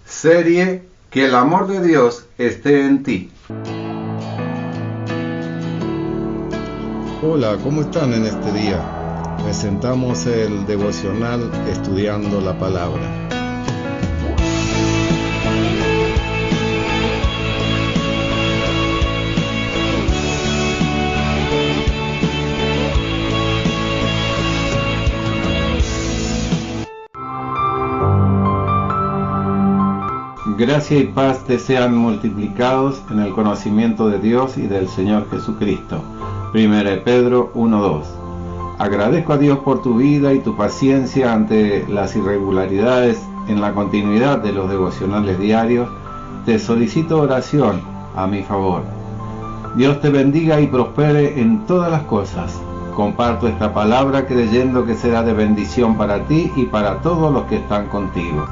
Serie Que el amor de Dios esté en ti. Hola, ¿cómo están en este día? Presentamos el devocional Estudiando la Palabra. Gracia y paz te sean multiplicados en el conocimiento de Dios y del Señor Jesucristo. 1 Pedro 1:2. Agradezco a Dios por tu vida y tu paciencia ante las irregularidades en la continuidad de los devocionales diarios. Te solicito oración a mi favor. Dios te bendiga y prospere en todas las cosas. Comparto esta palabra creyendo que será de bendición para ti y para todos los que están contigo.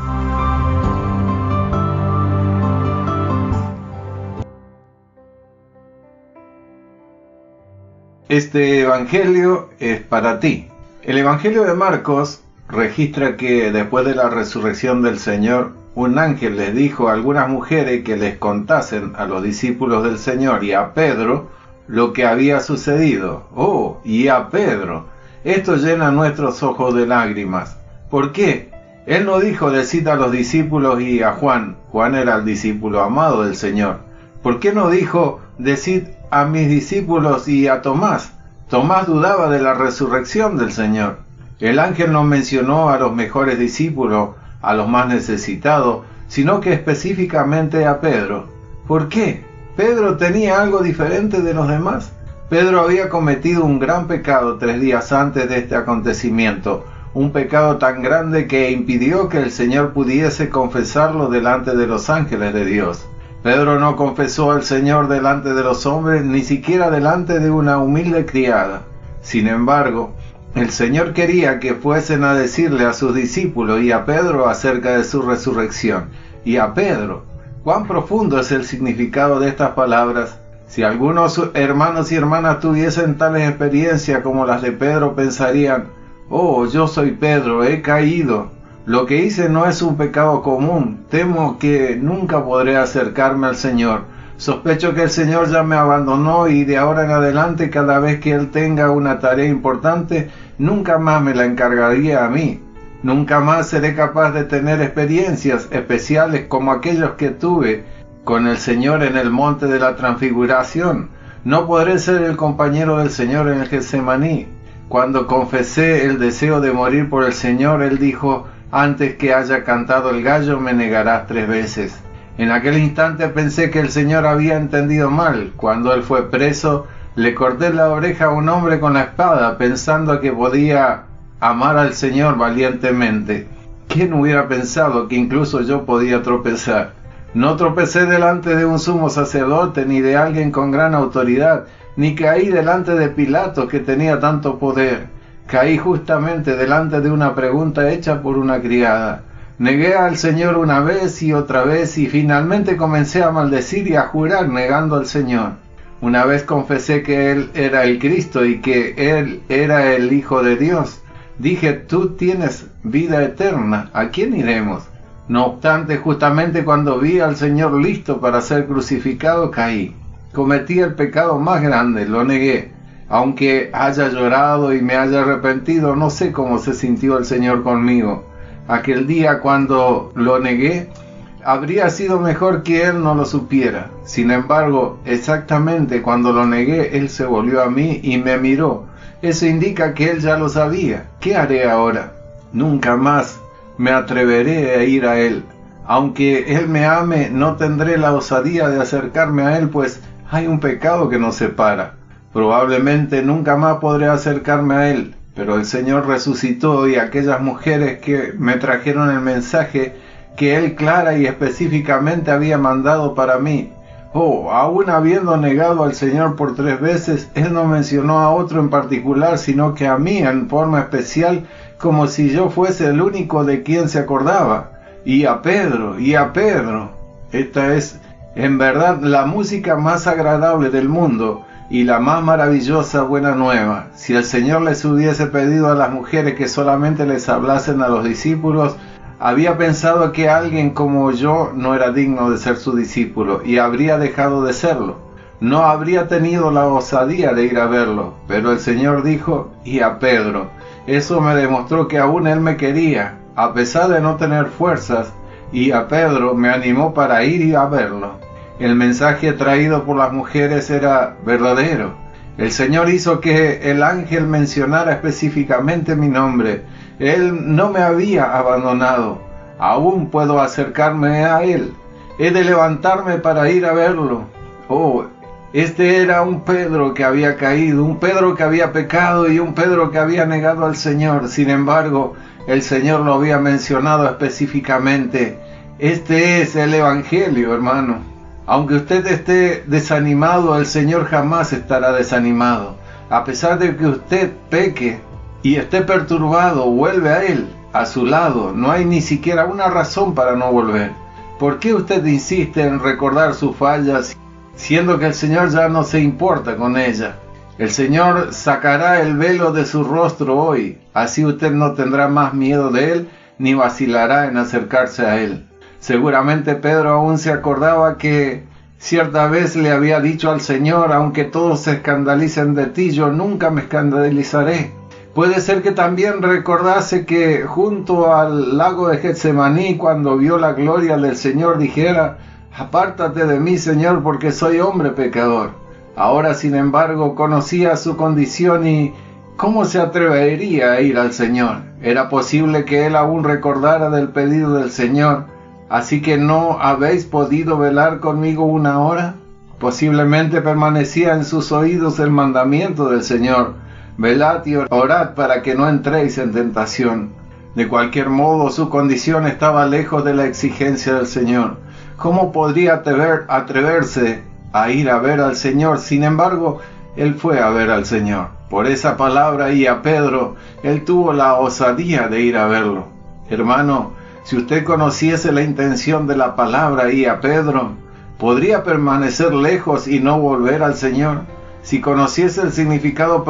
Este evangelio es para ti. El evangelio de Marcos registra que después de la resurrección del Señor, un ángel les dijo a algunas mujeres que les contasen a los discípulos del Señor y a Pedro lo que había sucedido. ¡Oh! Y a Pedro. Esto llena nuestros ojos de lágrimas. ¿Por qué? Él no dijo decid a los discípulos y a Juan. Juan era el discípulo amado del Señor. ¿Por qué no dijo decid a mis discípulos y a Tomás? Tomás dudaba de la resurrección del Señor. El ángel no mencionó a los mejores discípulos, a los más necesitados, sino que específicamente a Pedro. ¿Por qué? ¿Pedro tenía algo diferente de los demás? Pedro había cometido un gran pecado 3 días antes de este acontecimiento, un pecado tan grande que impidió que el Señor pudiese confesarlo delante de los ángeles de Dios. Pedro no confesó al Señor delante de los hombres, ni siquiera delante de una humilde criada. Sin embargo, el Señor quería que fuesen a decirle a sus discípulos y a Pedro acerca de su resurrección. Y a Pedro, ¿cuán profundo es el significado de estas palabras? Si algunos hermanos y hermanas tuviesen tales experiencias como las de Pedro, pensarían, oh, yo soy Pedro, he caído. Lo que hice no es un pecado común. Temo que nunca podré acercarme al Señor. Sospecho que el Señor ya me abandonó y de ahora en adelante, cada vez que Él tenga una tarea importante, nunca más me la encargaría a mí. Nunca más seré capaz de tener experiencias especiales como aquellos que tuve con el Señor en el monte de la transfiguración. No podré ser el compañero del Señor en el Getsemaní. Cuando confesé el deseo de morir por el Señor, Él dijo, antes que haya cantado el gallo me negarás 3 veces. En aquel instante pensé que el Señor había entendido mal. Cuando Él fue preso, le corté la oreja a un hombre con la espada, pensando que podía amar al Señor valientemente. ¿Quién hubiera pensado que incluso yo podía tropezar? No tropecé delante de un sumo sacerdote, ni de alguien con gran autoridad, ni caí delante de Pilato, que tenía tanto poder. Caí justamente delante de una pregunta hecha por una criada. Negué al Señor una vez y finalmente comencé a maldecir y a jurar negando al Señor. Una vez confesé que Él era el Cristo y que Él era el Hijo de Dios. Dije, tú tienes vida eterna, ¿a quién iremos? No obstante, justamente cuando vi al Señor listo para ser crucificado, caí. Cometí el pecado más grande, lo negué. Aunque haya llorado y me haya arrepentido, no sé cómo se sintió el Señor conmigo. Aquel día cuando lo negué, habría sido mejor que Él no lo supiera. Sin embargo, exactamente cuando lo negué, Él se volvió a mí y me miró. Eso indica que Él ya lo sabía. ¿Qué haré ahora? Nunca más me atreveré a ir a Él. Aunque Él me ame, no tendré la osadía de acercarme a Él, pues hay un pecado que nos separa. Probablemente nunca más podré acercarme a Él, pero el Señor resucitó y aquellas mujeres que me trajeron el mensaje que Él clara y específicamente había mandado para mí. Oh, aún habiendo negado al Señor por 3 veces, Él no mencionó a otro en particular, sino que a mí en forma especial, como si yo fuese el único de quien se acordaba. Y a Pedro. Esta es En verdad, la música más agradable del mundo y la más maravillosa buena nueva. Si el Señor les hubiese pedido a las mujeres que solamente les hablasen a los discípulos, había pensado que alguien como yo no era digno de ser su discípulo y habría dejado de serlo. No habría tenido la osadía de ir a verlo, pero el Señor dijo, y a Pedro. Eso me demostró que aún él me quería, a pesar de no tener fuerzas, y a Pedro me animó para ir y a verlo. El mensaje traído por las mujeres era verdadero. El Señor hizo que el ángel mencionara específicamente mi nombre. Él no me había abandonado. Aún puedo acercarme a Él. He de levantarme para ir a verlo. Oh, este era un Pedro que había caído, un Pedro que había pecado y un Pedro que había negado al Señor. Sin embargo, el Señor lo había mencionado específicamente. Este es el Evangelio, hermano. Aunque usted esté desanimado, el Señor jamás estará desanimado. A pesar de que usted peque y esté perturbado, vuelve a Él, a su lado. No hay ni siquiera una razón para no volver. ¿Por qué usted insiste en recordar sus fallas, siendo que el Señor ya no se importa con ella? El Señor sacará el velo de su rostro hoy. Así usted no tendrá más miedo de Él, ni vacilará en acercarse a Él. Seguramente Pedro aún se acordaba que cierta vez le había dicho al Señor, aunque todos se escandalicen de ti, yo nunca me escandalizaré. Puede ser que también recordase que junto al lago de Getsemaní, cuando vio la gloria del Señor, dijera, apártate de mí, Señor, porque soy hombre pecador. Ahora, sin embargo, conocía su condición y ¿cómo se atrevería a ir al Señor? Era posible que él aún recordara del pedido del Señor. Así que ¿no habéis podido velar conmigo una hora? Posiblemente permanecía en sus oídos el mandamiento del Señor. Velad y orad para que no entréis en tentación. De cualquier modo, su condición estaba lejos de la exigencia del Señor. ¿Cómo podría atreverse a ir a ver al Señor? Sin embargo, él fue a ver al Señor. Por esa palabra y a Pedro, él tuvo la osadía de ir a verlo. Hermano, si usted conociese la intención de la palabra y a Pedro, ¿podría permanecer lejos y no volver al Señor? Si conociese el significado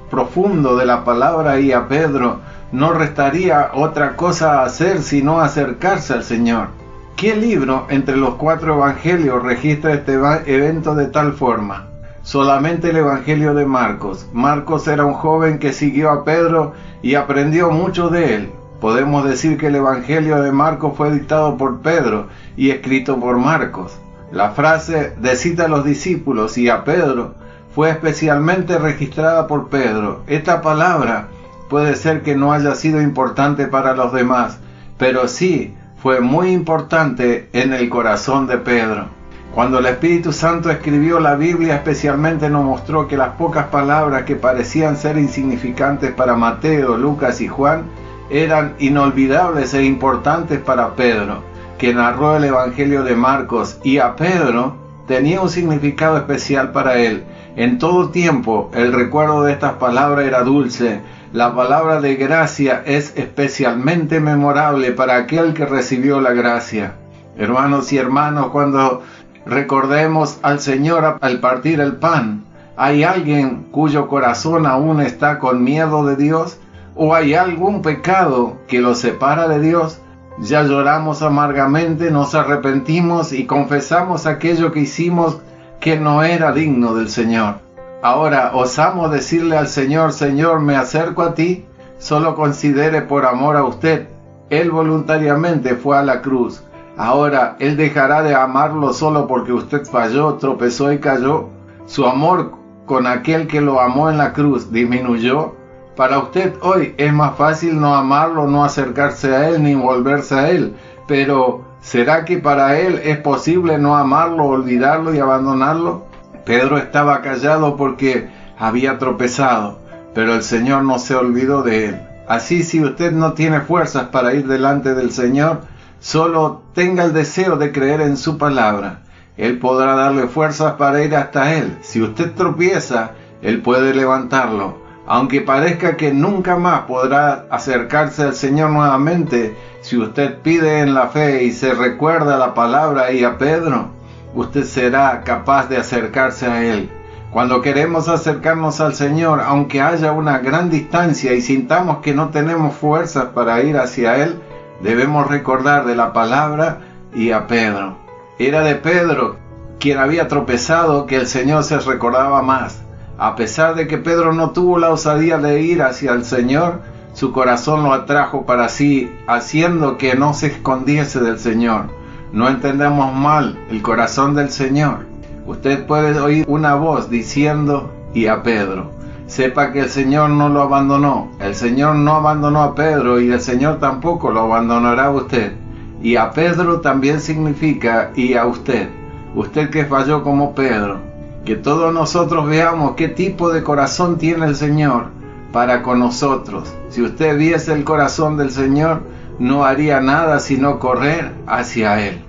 profundo de la palabra y a Pedro, no restaría otra cosa a hacer sino acercarse al Señor. ¿Qué libro entre los 4 evangelios registra este evento de tal forma? Solamente el Evangelio de Marcos. Marcos era un joven que siguió a Pedro y aprendió mucho de él. Podemos decir que el Evangelio de Marcos fue dictado por Pedro y escrito por Marcos. La frase de cita a los discípulos y a Pedro fue especialmente registrada por Pedro. Esta palabra puede ser que no haya sido importante para los demás, pero sí fue muy importante en el corazón de Pedro. Cuando el Espíritu Santo escribió la Biblia, especialmente nos mostró que las pocas palabras que parecían ser insignificantes para Mateo, Lucas y Juan eran inolvidables e importantes para Pedro, que narró el Evangelio de Marcos, y a Pedro tenía un significado especial para él. En todo tiempo el recuerdo de estas palabras era dulce. La palabra de gracia es especialmente memorable para aquel que recibió la gracia. Hermanos y hermanas, cuando recordemos al Señor al partir el pan, ¿hay alguien cuyo corazón aún está con miedo de Dios? ¿O hay algún pecado que lo separa de Dios? Ya lloramos amargamente, nos arrepentimos y confesamos aquello que hicimos que no era digno del Señor. Ahora, ¿osamos decirle al Señor, Señor, me acerco a ti? Solo considere por amor a usted. Él voluntariamente fue a la cruz. Ahora, ¿Él dejará de amarlo solo porque usted falló, tropezó y cayó? ¿Su amor con aquel que lo amó en la cruz disminuyó? Para usted hoy es más fácil no amarlo, no acercarse a Él, ni volverse a Él. Pero, ¿será que para Él es posible no amarlo, olvidarlo y abandonarlo? Pedro estaba callado porque había tropezado, pero el Señor no se olvidó de él. Así, si usted no tiene fuerzas para ir delante del Señor, solo tenga el deseo de creer en su palabra. Él podrá darle fuerzas para ir hasta Él. Si usted tropieza, Él puede levantarlo. Aunque parezca que nunca más podrá acercarse al Señor nuevamente, si usted pide en la fe y se recuerda la palabra y a Pedro, usted será capaz de acercarse a Él. Cuando queremos acercarnos al Señor, aunque haya una gran distancia y sintamos que no tenemos fuerzas para ir hacia Él, debemos recordar de la palabra y a Pedro. Era de Pedro, quien había tropezado, que el Señor se recordaba más. A pesar de que Pedro no tuvo la osadía de ir hacia el Señor, su corazón lo atrajo para sí, haciendo que no se escondiese del Señor. No entendamos mal el corazón del Señor. Usted puede oír una voz diciendo, y a Pedro. Sepa que el Señor no lo abandonó. El Señor no abandonó a Pedro y el Señor tampoco lo abandonará a usted. Y a Pedro también significa y a usted. Usted que falló como Pedro. Que todos nosotros veamos qué tipo de corazón tiene el Señor para con nosotros. Si usted viese el corazón del Señor, no haría nada sino correr hacia Él.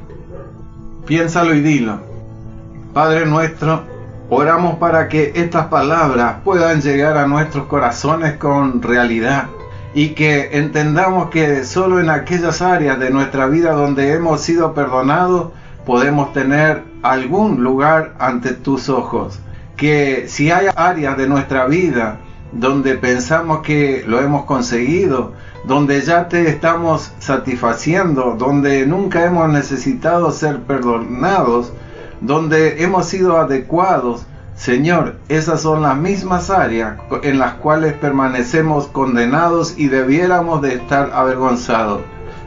Piénsalo y dilo. Padre nuestro, oramos para que estas palabras puedan llegar a nuestros corazones con realidad y que entendamos que solo en aquellas áreas de nuestra vida donde hemos sido perdonados podemos tener algún lugar ante tus ojos. Que si hay áreas de nuestra vida donde pensamos que lo hemos conseguido, donde ya te estamos satisfaciendo, donde nunca hemos necesitado ser perdonados, donde hemos sido adecuados, Señor, esas son las mismas áreas en las cuales permanecemos condenados y debiéramos de estar avergonzados.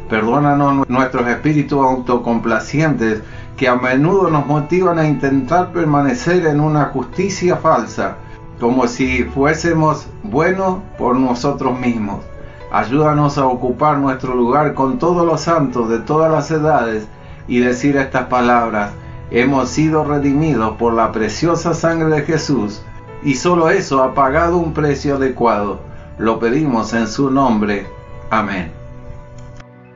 Perdónanos nuestros espíritus autocomplacientes que a menudo nos motivan a intentar permanecer en una justicia falsa, como si fuésemos buenos por nosotros mismos. Ayúdanos a ocupar nuestro lugar con todos los santos de todas las edades y decir estas palabras: hemos sido redimidos por la preciosa sangre de Jesús, y solo eso ha pagado un precio adecuado. Lo pedimos en su nombre. Amén.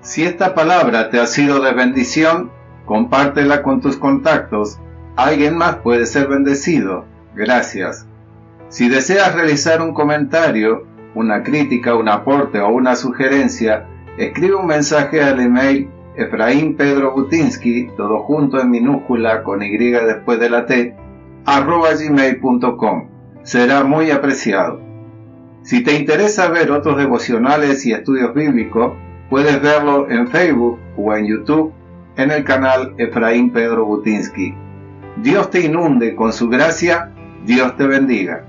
Si esta palabra te ha sido de bendición, compártela con tus contactos. Alguien más puede ser bendecido. Gracias. Si deseas realizar un comentario, una crítica, un aporte o una sugerencia, escribe un mensaje al email Efraín Pedro Butinsky, todo junto en minúscula con Y después de la T, @gmail.com. Será muy apreciado. Si te interesa ver otros devocionales y estudios bíblicos, puedes verlo en Facebook o en YouTube en el canal Efraín Pedro Butinsky. Dios te inunde con su gracia. Dios te bendiga.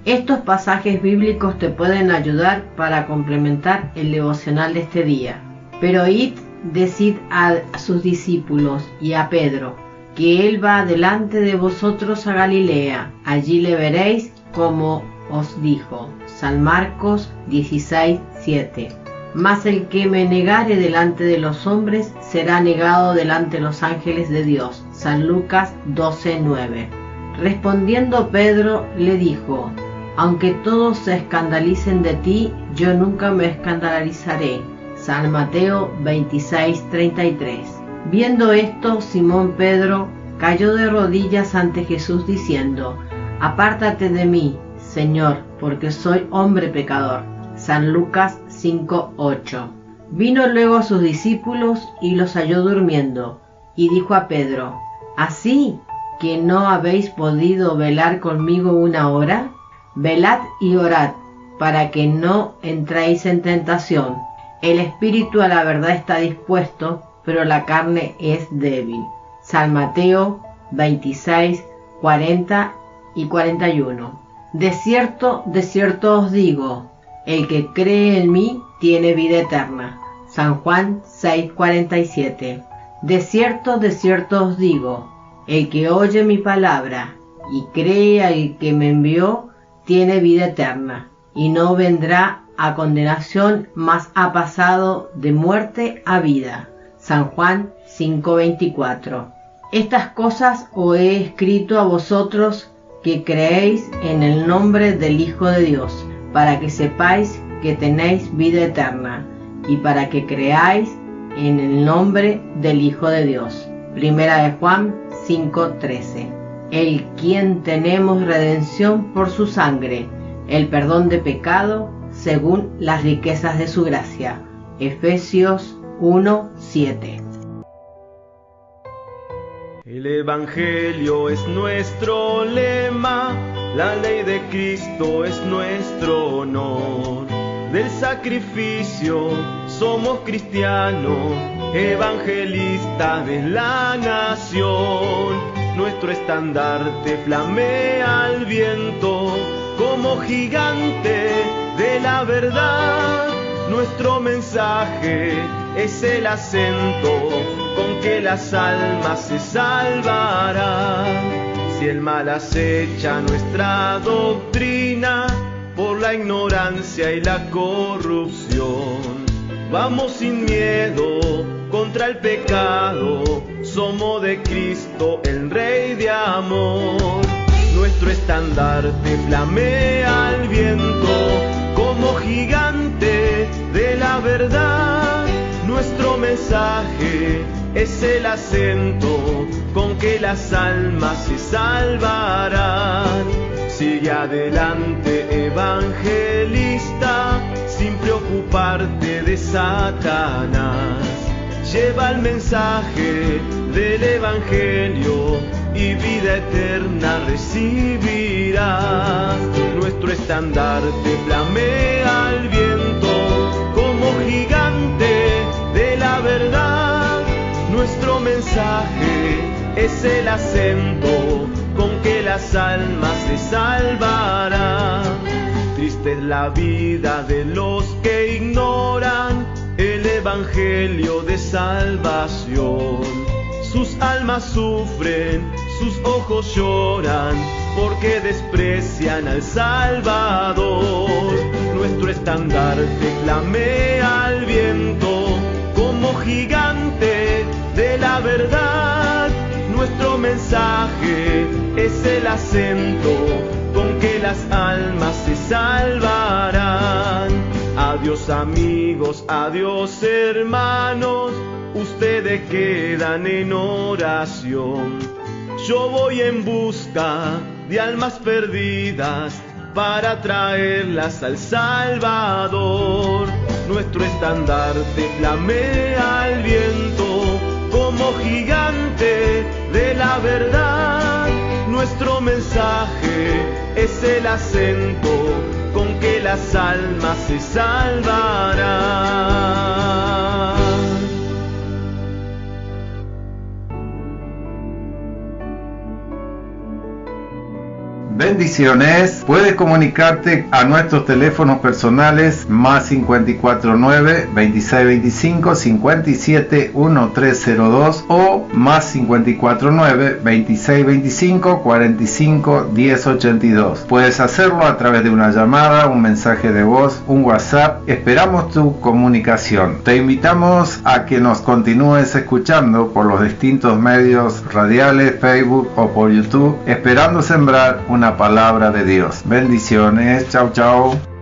Estos pasajes bíblicos te pueden ayudar para complementar el devocional de este día. Pero id, decid a sus discípulos y a Pedro, que él va delante de vosotros a Galilea. Allí le veréis como os dijo. San Marcos 16:7. Mas el que me negare delante de los hombres será negado delante de los ángeles de Dios. San Lucas 12:9. Respondiendo Pedro le dijo: aunque todos se escandalicen de ti, yo nunca me escandalizaré. San Mateo 26:33. Viendo esto, Simón Pedro cayó de rodillas ante Jesús diciendo: apártate de mí, Señor, porque soy hombre pecador. San Lucas 5:8. Vino luego a sus discípulos y los halló durmiendo, y dijo a Pedro: ¿así que no habéis podido velar conmigo una hora? Velad y orad, para que no entréis en tentación. El espíritu a la verdad está dispuesto, pero la carne es débil. San Mateo 26:40 y 41. De cierto os digo, el que cree en mí tiene vida eterna. San Juan 6:47. De cierto os digo, el que oye mi palabra y cree al que me envió, tiene vida eterna, y no vendrá a condenación, mas ha pasado de muerte a vida. San Juan 5:24. Estas cosas os he escrito a vosotros que creéis en el nombre del Hijo de Dios, para que sepáis que tenéis vida eterna, y para que creáis en el nombre del Hijo de Dios. Primera de Juan 5:13. El quien tenemos redención por su sangre, el perdón de pecado según las riquezas de su gracia. Efesios 1:7. 7. El Evangelio es nuestro lema, la ley de Cristo es nuestro honor. Del sacrificio somos cristianos, evangelistas de la nación. Nuestro estandarte flamea al viento como gigante de la verdad. Nuestro mensaje es el acento con que las almas se salvarán. Si el mal acecha nuestra doctrina por la ignorancia y la corrupción, vamos sin miedo contra el pecado, somos de Cristo el Rey de amor. Nuestro estandarte flamea al viento como gigante de la verdad. Nuestro mensaje es el acento con que las almas se salvarán. Sigue adelante, evangelista, sin preocuparte de Satanás. Lleva el mensaje del Evangelio y vida eterna recibirás. Nuestro estandarte flamea al viento como gigante de la verdad. Nuestro mensaje es el acento con que las almas se salvarán. Triste es la vida de los que ignoran el Evangelio de salvación. Sus almas sufren, sus ojos lloran, porque desprecian al Salvador. Nuestro estandarte flamea al viento como gigante de la verdad. Nuestro mensaje es el acento con que las almas se salvarán. Adiós amigos, adiós hermanos, ustedes quedan en oración. Yo voy en busca de almas perdidas para traerlas al Salvador. Nuestro estandarte flamea al viento como gigante de la verdad. Nuestro mensaje es el acento con que las almas se salvarán. Bendiciones. Puedes comunicarte a nuestros teléfonos personales más 549 2625 57 1302 o más 549 2625 45 1082. Puedes hacerlo a través de una llamada, un mensaje de voz, un WhatsApp. Esperamos tu comunicación. Te invitamos a que nos continúes escuchando por los distintos medios radiales, Facebook o por YouTube, esperando sembrar una palabra de Dios. Bendiciones. Chao, chao.